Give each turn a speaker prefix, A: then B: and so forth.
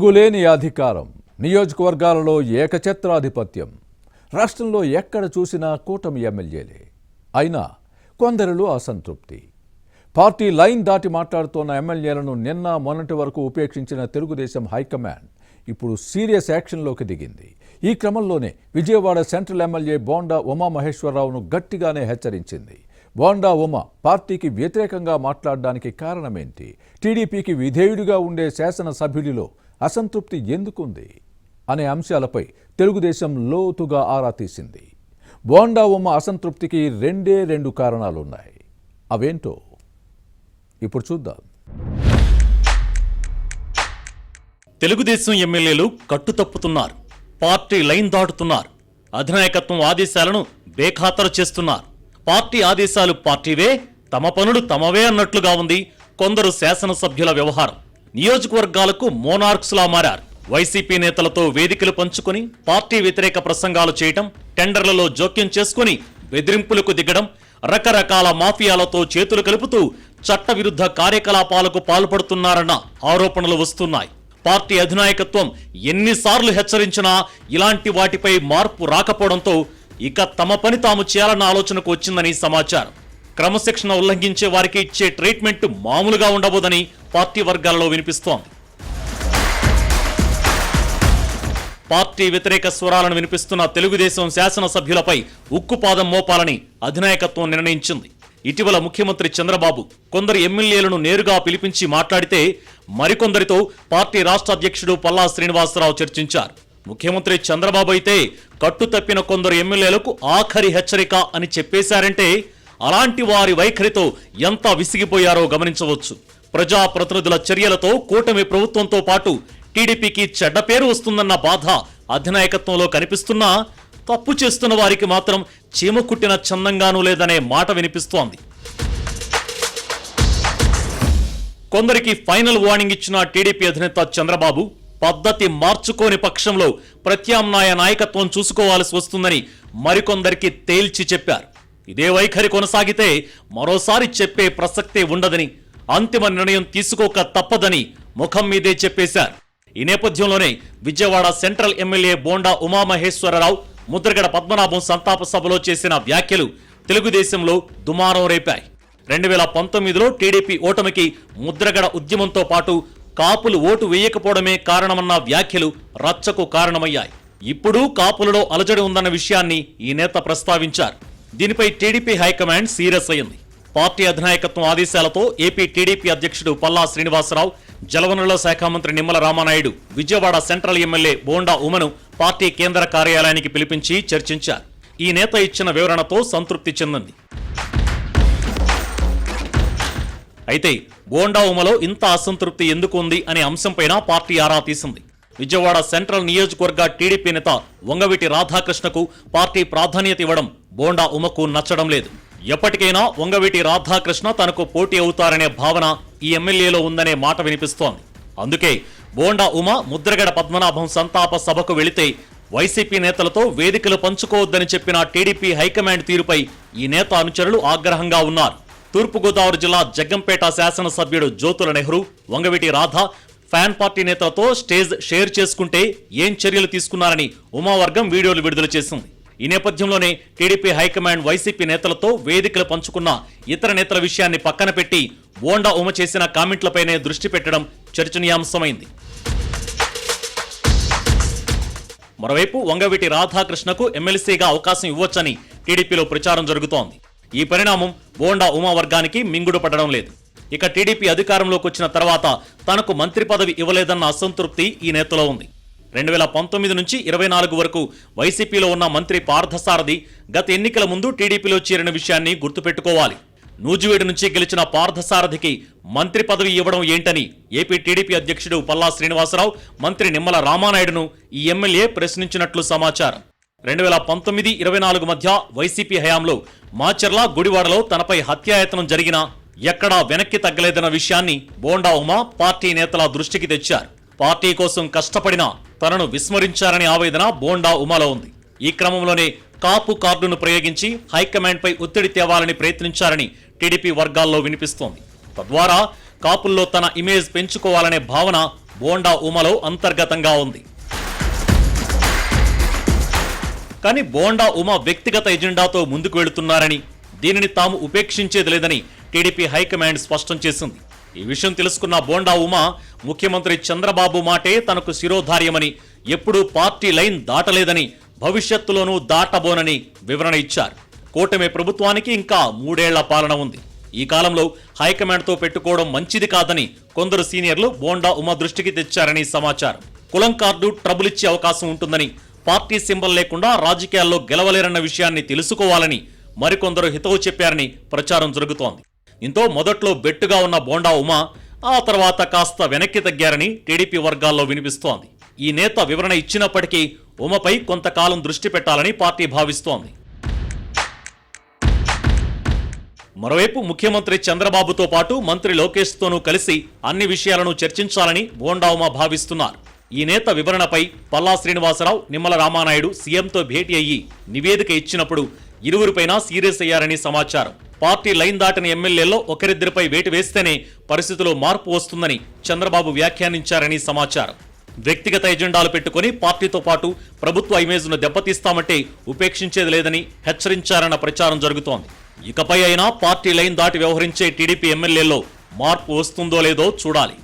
A: తిరుగులేని అధికారం, నియోజకవర్గాలలో ఏకఛత్రాధిపత్యం. రాష్ట్రంలో ఎక్కడ చూసినా కూటమి ఎమ్మెల్యేలే. అయినా కొందరిలో అసంతృప్తి. పార్టీ లైన్ దాటి మాట్లాడుతున్న ఎమ్మెల్యేలను నిన్న మొన్నటి వరకు ఉపేక్షించిన తెలుగుదేశం హైకమాండ్ ఇప్పుడు సీరియస్ యాక్షన్లోకి దిగింది. ఈ క్రమంలోనే విజయవాడ సెంట్రల్ ఎమ్మెల్యే బోండా ఉమామహేశ్వరరావును గట్టిగానే హెచ్చరించింది. బోండా ఉమ పార్టీకి వ్యతిరేకంగా మాట్లాడడానికి కారణమేంటి? టీడీపీకి విధేయుడిగా ఉండే శాసనసభ్యుడిలో అసంతృప్తి ఎందుకుంది అనే అంశాలపై తెలుగుదేశం లోతుగా ఆరా తీసింది. బోండా ఉమ అసంతృప్తికి రెండు కారణాలున్నాయి. అవేంటో ఇప్పుడు చూద్దాం.
B: తెలుగుదేశం ఎమ్మెల్యేలు కట్టుతప్పుతున్నారు, పార్టీ లైన్ దాటుతున్నారు, అధినాయకత్వం ఆదేశాలను బేఖాతరు చేస్తున్నారు. పార్టీ ఆదేశాలు పార్టీవే, తమ పనులు తమవే అన్నట్లుగా ఉంది కొందరు శాసనసభ్యుల వ్యవహారం. నియోజకవర్గాలకు మోనార్క్స్లా మారారు. వైసీపీ నేతలతో వేదికలు పంచుకొని పార్టీ వ్యతిరేక ప్రసంగాలు చేయటం, టెండర్లలో జోక్యం చేసుకుని బెదిరింపులకు దిగడం, రకరకాల మాఫియాలతో చేతులు కలుపుతూ చట్టవిరుద్ధ కార్యకలాపాలకు పాల్పడుతున్నారన్న ఆరోపణలు వస్తున్నాయి. పార్టీ అధినాయకత్వం ఎన్నిసార్లు హెచ్చరించినా ఇలాంటి వాటిపై మార్పు రాకపోవడంతో ఇక తమ పని తాము చేయాలన్న ఆలోచనకు వచ్చిందని సమాచారం. క్రమశిక్షణ ఉల్లంఘించే వారికి ఇచ్చే ట్రీట్మెంట్ మామూలుగా ఉండబోదని పార్టీ వర్గాలలో వినిపిస్తోంది. పార్టీ వ్యతిరేక స్వరాలను వినిపిస్తున్న తెలుగుదేశం శాసనసభ్యులపై ఉక్కుపాదం మోపాలని అధినాయకత్వం నిర్ణయించింది. ఇటీవల ముఖ్యమంత్రి చంద్రబాబు కొందరు ఎమ్మెల్యేలను నేరుగా పిలిపించి మాట్లాడితే మరికొందరితో పార్టీ రాష్ట్ర అధ్యక్షుడు పల్లా శ్రీనివాసరావు చర్చించారు. ముఖ్యమంత్రి చంద్రబాబు అయితే కట్టుతప్పిన కొందరు ఎమ్మెల్యేలకు ఆఖరి హెచ్చరిక అని చెప్పేశారంటే అలాంటి వారి వైఖరితో ఎంత విసిగిపోయారో గమనించవచ్చు. ప్రజాప్రతినిధుల చర్యలతో కూటమి ప్రభుత్వంతో పాటు టీడీపీకి చెడ్డ పేరు వస్తుందన్న బాధ అధినాయకత్వంలో కనిపిస్తున్నా తప్పు చేస్తున్న వారికి మాత్రం చీమ కుట్టిన చందంగానూ లేదనే మాట వినిపిస్తోంది. కొందరికి ఫైనల్ వార్నింగ్ ఇచ్చిన టీడీపీ అధినేత చంద్రబాబు పద్ధతి మార్చుకోని పక్షంలో ప్రత్యామ్నాయ నాయకత్వం చూసుకోవాల్సి వస్తుందని మరికొందరికి తేల్చి చెప్పారు. ఇదే వైఖరి కొనసాగితే మరోసారి చెప్పే ప్రసక్తే ఉండదని, అంతిమ నిర్ణయం తీసుకోక తప్పదని ముఖం మీదే చెప్పేశారు. ఈ నేపథ్యంలోనే విజయవాడ సెంట్రల్ ఎమ్మెల్యే బోండా ఉమామహేశ్వరరావు ముద్రగడ పద్మనాభం సంతాప సభలో చేసిన వ్యాఖ్యలు తెలుగుదేశంలో దుమారం రేపాయి. 2019లో టీడీపీ ఓటమికి ముద్రగడ ఉద్యమంతో పాటు కాపులు ఓటు వేయకపోవడమే కారణమన్న వ్యాఖ్యలు రచ్చకు కారణమయ్యాయి. ఇప్పుడు కాపులలో అలజడి ఉందన్న విషయాన్ని ఈ నేత ప్రస్తావించారు. దీనిపై టీడీపీ హైకమాండ్ సీరియస్ అయింది. పార్టీ అధినాయకత్వం ఆదేశాలతో ఏపీ టీడీపీ అధ్యక్షుడు పల్లా శ్రీనివాసరావు, జలవనరుల శాఖ మంత్రి Nimmala Ramanaidu Vijayawada central MLA bonda ఉమను party కేంద్ర కార్యాలయానికి పిలిపించి చర్చించారు. ఈ నేత ఇచ్చిన వివరణతో సంతృప్తి చెందింది. అయితే బోండా ఉమలో ఇంత అసంతృప్తి ఎందుకు ఉంది అనే అంశంపైన పార్టీ ఆరా తీసింది. విజయవాడ సెంట్రల్ నియోజకవర్గ టీడీపీ నేత వంగవీటి రాధాకృష్ణకు పార్టీ ప్రాధాన్యత ఇవ్వడం బోండా ఉమకు నచ్చడం లేదు. ఎప్పటికైనా వంగవీటి రాధాకృష్ణ తనకు పోటీ అవుతారనే భావన ఈ ఎమ్మెల్యేలో ఉందనే మాట వినిపిస్తోంది. అందుకే బోండా ఉమ ముద్రగడ పద్మనాభం సంతాప సభకు వెళితే వైసీపీ నేతలతో వేదికలు పంచుకోవద్దని చెప్పిన టీడీపీ హైకమాండ్ తీరుపై ఈ నేత అనుచరులు ఆగ్రహంగా ఉన్నారు. తూర్పుగోదావరి జిల్లా జగ్గంపేట శాసనసభ్యుడు జ్యోతుల నెహ్రూ, వంగవీటి రాధ ఫ్యాన్ పార్టీ నేతలతో స్టేజ్ షేర్ చేసుకుంటే ఏం చర్యలు తీసుకున్నారని ఉమావర్గం వీడియోలు విడుదల చేసింది. ఈ నేపథ్యంలోనే టీడీపీ హైకమాండ్ వైసీపీ నేతలతో వేదికలు పంచుకున్న ఇతర నేతల విషయాన్ని పక్కన పెట్టి బోండా ఉమ చేసిన కామెంట్లపైనే దృష్టి పెట్టడం చర్చనీయాంశమైంది. మరోవైపు వంగవీటి రాధాకృష్ణకు ఎమ్మెల్సీగా అవకాశం ఇవ్వొచ్చని టీడీపీలో ప్రచారం జరుగుతోంది. ఈ పరిణామం బోండా ఉమా వర్గానికి మింగుడు పడడం లేదు. ఇక టీడీపీ అధికారంలోకి వచ్చిన తర్వాత తనకు మంత్రి పదవి ఇవ్వలేదన్న అసంతృప్తి ఈ నేతలో ఉంది. 2019 నుంచి 24 వరకు వైసీపీలో ఉన్న మంత్రి పార్థసారథి గత ఎన్నికల ముందు టీడీపీలో చేరిన విషయాన్ని గుర్తుపెట్టుకోవాలి. నూజివీడు నుంచి గెలిచిన పార్థసారథికి మంత్రి పదవి ఇవ్వడం ఏంటని ఏపీ టీడీపీ అధ్యక్షుడు పల్లా శ్రీనివాసరావు, మంత్రి నిమ్మల రామానాయుడును ఈ ఎమ్మెల్యే ప్రశ్నించినట్లు సమాచారం. 2019-24 మధ్య వైసీపీ హయాంలో మాచర్ల, గుడివాడలో తనపై హత్యాయత్నం జరిగినా ఎక్కడా వెనక్కి తగ్గలేదన్న విషయాన్ని బోండా ఉమ పార్టీ నేతల దృష్టికి తెచ్చారు. పార్టీ కోసం కష్టపడినా తనను విస్మరించారనే ఆవేదన బోండా ఉమలో ఉంది. ఈ క్రమంలోనే కాపు కార్డును ప్రయోగించి హైకమాండ్ పై ఒత్తిడి తేవాలని ప్రయత్నించారని టీడీపీ వర్గాల్లో వినిపిస్తోంది. తద్వారా కాపుల్లో తన ఇమేజ్ పెంచుకోవాలనే భావన బోండా ఉమలో అంతర్గతంగా ఉంది. కానీ బోండా ఉమ వ్యక్తిగత ఎజెండాతో ముందుకు వెళుతున్నారని, దీనిని తాము ఉపేక్షించేది లేదని టీడీపీ హైకమాండ్ స్పష్టం చేసింది. ఈ విషయం తెలుసుకున్న బోండా ఉమ ముఖ్యమంత్రి చంద్రబాబు మాటే తనకు శిరోధార్యమని, ఎప్పుడూ పార్టీ లైన్ దాటలేదని, భవిష్యత్తులోనూ దాటబోనని వివరణ ఇచ్చారు. కూటమి ప్రభుత్వానికి ఇంకా 3 ఏళ్ల పాలన ఉంది. ఈ కాలంలో హైకమాండ్తో పెట్టుకోవడం మంచిది కాదని కొందరు సీనియర్లు బోండా ఉమ దృష్టికి తెచ్చారని సమాచారం. కులం కార్డు ట్రబుల్ ఇచ్చే అవకాశం ఉంటుందని, పార్టీ సింబల్ లేకుండా రాజకీయాల్లో గెలవలేరన్న విషయాన్ని తెలుసుకోవాలని మరికొందరు హితవు చెప్పారని ప్రచారం జరుగుతోంది. ఇంతో మొదట్లో బెట్టుగా ఉన్న బోండా ఉమ ఆ తర్వాత కాస్త వెనక్కి తగ్గారని టీడీపీ వర్గాల్లో వినిపిస్తోంది. ఈ నేత వివరణ ఇచ్చినప్పటికీ ఉమపై కొంతకాలం దృష్టి పెట్టాలని పార్టీ భావిస్తోంది. మరోవైపు ముఖ్యమంత్రి చంద్రబాబుతో పాటు మంత్రి లోకేష్తోనూ కలిసి అన్ని విషయాలను చర్చించాలని బోండా ఉమ భావిస్తున్నారు. ఈ నేత వివరణపై పల్లా శ్రీనివాసరావు, నిమ్మల రామానాయుడు సీఎంతో భేటీ అయ్యి నివేదిక ఇచ్చినప్పుడు ఇరువురిపైనా సీరియస్ అయ్యారని సమాచారం. పార్టీ లైన్ దాటిన ఎమ్మెల్యేల్లో ఒకరిద్దరిపై వేటు వేస్తేనే పరిస్థితిలో మార్పు వస్తుందని చంద్రబాబు వ్యాఖ్యానించారని సమాచారం. వ్యక్తిగత ఎజెండాలు పెట్టుకుని పార్టీతో పాటు ప్రభుత్వ ఇమేజ్ను దెబ్బతీస్తామంటే ఉపేక్షించేది లేదని హెచ్చరించారన్న ప్రచారం జరుగుతోంది. ఇకపై అయినా పార్టీ లైన్ దాటి వ్యవహరించే టీడీపీ ఎమ్మెల్యేల్లో మార్పు వస్తుందో లేదో చూడాలి.